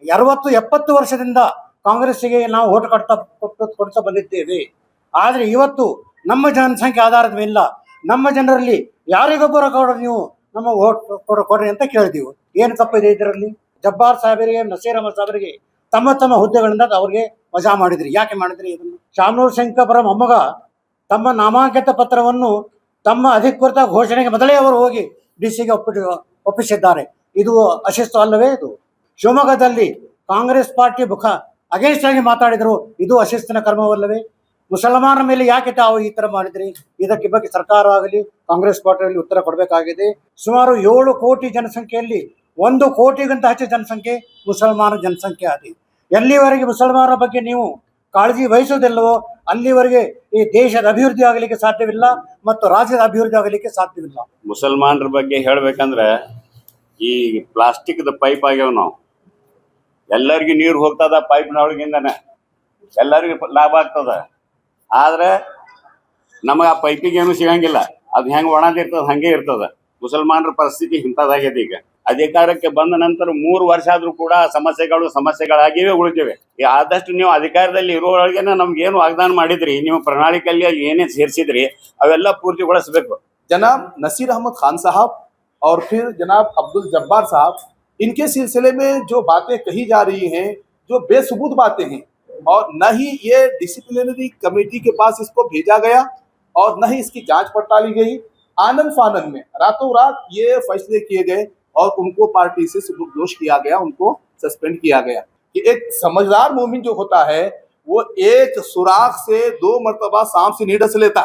60-70 ವರ್ಷದಿಂದ ಕಾಂಗ್ರೆಸ್ಸಿಗೆ ನಾವು ಓಟ್ ಕೊಡ್ತಾ ಬಂದಿದ್ದೇವೆ. ಆದರೆ ಇವತ್ತು ನಮ್ಮ ಜನಸಂಖ್ಯೆ ಆಧಾರದ ಮೇಲಿಲ್ಲ, ನಮ್ಮ ಜನರಲ್ಲಿ ಯಾರಿಗೊಬ್ಬರ ಕೊಡ್ರಿ ನೀವು ನಮ್ಮ ಓಟ್ ಕೊಡ್ರಿ ಅಂತ ಕೇಳಿದೀವಿ. ಏನು ತಪ್ಪಿದೆ ಇದರಲ್ಲಿ? ಜಬ್ಬಾರ್ ಸಾಹೇಬರಿಗೆ, ನಸೀರ್ ಅಹಮದ್ ಸಾಹೇಬರಿಗೆ ತಮ್ಮ ಹುದ್ದೆಗಳಿಂದ ಅವ್ರಿಗೆ ವಜಾ ಮಾಡಿದ್ರಿ. ಯಾಕೆ ಮಾಡಿದ್ರಿ ಇದನ್ನು? ಶಾಮನೂರ್ ಶಂಕರಪುರ ಮೊಮ್ಮಗ ತಮ್ಮ ನಾಮಾಂಕಿತ ಪತ್ರವನ್ನು ತಮ್ಮ ಅಧಿಕೃತ ಘೋಷಣೆಗೆ ಮೊದಲೇ ಅವರು ಹೋಗಿ ಡಿಸಿಗೆ ಒಪ್ಪಿಸಿದ್ದಾರೆ. ಇದು ಅಶಿಸ್ತು ಅಲ್ಲವೇ? ಇದು ಶಿವಮೊಗ್ಗದಲ್ಲಿ ಕಾಂಗ್ರೆಸ್ ಪಾರ್ಟಿ ಅಗೇನ್ಸ್ಟ್ ಆಗಿ ಮಾತಾಡಿದ್ರು. ಇದು ಅಶಿಸ್ತಿನ ಕರ್ಮವಲ್ಲವೇ? ಮುಸಲ್ಮಾನರ ಮೇಲೆ ಯಾಕೆ ತಾವು ಈ ತರ ಮಾಡಿದ್ರಿ? ಇದಕ್ಕೆ ಬಗ್ಗೆ ಸರ್ಕಾರ ಆಗಲಿ ಕಾಂಗ್ರೆಸ್ ಪಾರ್ಟಿಯಲ್ಲಿ ಉತ್ತರ ಕೊಡಬೇಕಾಗಿದೆ. ಸುಮಾರು 7 ಕೋಟಿ ಜನಸಂಖ್ಯೆಯಲ್ಲಿ 1 ಕೋಟಿಗಿಂತ ಹೆಚ್ಚು ಜನಸಂಖ್ಯೆ ಮುಸಲ್ಮಾನ ಜನಸಂಖ್ಯೆ ಆಗಿದೆ. ಎಲ್ಲಿವರೆಗೆ ಮುಸಲ್ಮಾನರ ಬಗ್ಗೆ ನೀವು ಕಾಳಜಿ ವಹಿಸುವುದಿಲ್ಲವೋ ಅಲ್ಲಿವರೆಗೆ ಈ ದೇಶದ ಅಭಿವೃದ್ಧಿ ಆಗಲಿಕ್ಕೆ ಸಾಧ್ಯವಿಲ್ಲ ಮತ್ತು ರಾಜ್ಯದ ಅಭಿವೃದ್ಧಿ ಆಗಲಿಕ್ಕೆ ಸಾಧ್ಯವಿಲ್ಲ. ಮುಸಲ್ಮಾನರ ಬಗ್ಗೆ ಹೇಳ್ಬೇಕಂದ್ರೆ ಈ ಪ್ಲಾಸ್ಟಿಕ್ ಪೈಪ್ ಆಗ್ಯಾವ. ನಾವು ಎಲ್ಲರಿಗೂ ನೀರು ಹೋಗ್ತದ ಪೈಪ್ನ ಒಳಗಿಂದನೆ, ಎಲ್ಲರಿಗೂ ಲಾಭ ಆಗ್ತದ. ಆದ್ರೆ ನಮಗೆ ಆ ಪೈಪಿಗೆ ಏನು ಸಿಗಂಗಿಲ್ಲ. ಅದು ಹೆಂಗೆ ಒಣದಿರ್ತದ ಹಂಗೆ ಇರ್ತದ. ಮುಸಲ್ಮಾನರ ಪರಿಸ್ಥಿತಿ ಇಂಥದ್ದಾಗ್ಯದ. ಈಗ ಅಧಿಕಾರಕ್ಕೆ ಬಂದ ನಂತರ 3 ವರ್ಷ ಆದ್ರೂ ಕೂಡ ಸಮಸ್ಯೆಗಳಾಗಿವೆ ಉಳಿದಿವೆ. ಆದಷ್ಟು ನೀವು ಅಧಿಕಾರದಲ್ಲಿ ಇರುವವರೆಗೇನೆ ನಮ್ಗೇನು ವಾಗ್ದಾನ ಮಾಡಿದ್ರಿ, ನೀವು ಪ್ರಣಾಳಿಕೆಯಲ್ಲಿ ಏನೇ ಸೇರಿಸಿದ್ರಿ ಅವೆಲ್ಲ ಪೂರ್ತಿಗೊಳಿಸಬೇಕು. जनाब नसीर अहमद खान साहब और फिर जनाब अब्दुल जब्बार साहब, इनके सिलसिले में जो बातें कही जा रही हैं, जो बेसबूत बातें हैं, और न ही ये डिसिप्लिनरी कमेटी के पास इसको भेजा गया और न ही इसकी जांच पड़ताली गई। आनंद फानंद में रातों रात ये फैसले किए गए और उनको पार्टी से सुपुर्दोश किया गया, उनको सस्पेंड किया गया। कि एक समझदार मोमिन जो होता है वो एक सुराख से 2 मरतबा सांप से नहीं डस लेता।